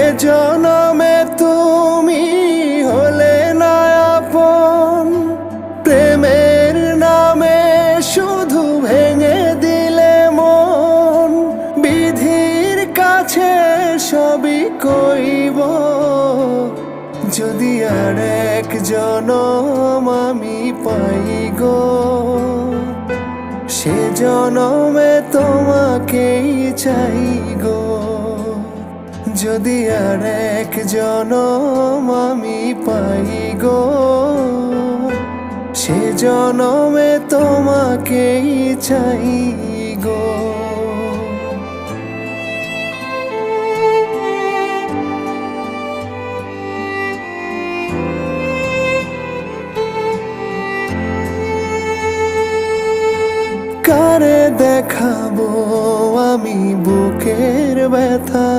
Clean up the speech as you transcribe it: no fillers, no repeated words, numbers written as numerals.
এ জনমে তুমি হলে না আপন, প্রেমের নামে শুধু ভেঙে দিলে মন। বিধির কাছে সবই কইব, যদি আর এক জনম আমি পাই গো, সে জনমে তোমাকেই চাই গো। যদি আর এক জনম আমি পাই গো, সে জনমে তোমাকেই চাই গো। কারে দেখাবো আমি বুকের ব্যথা,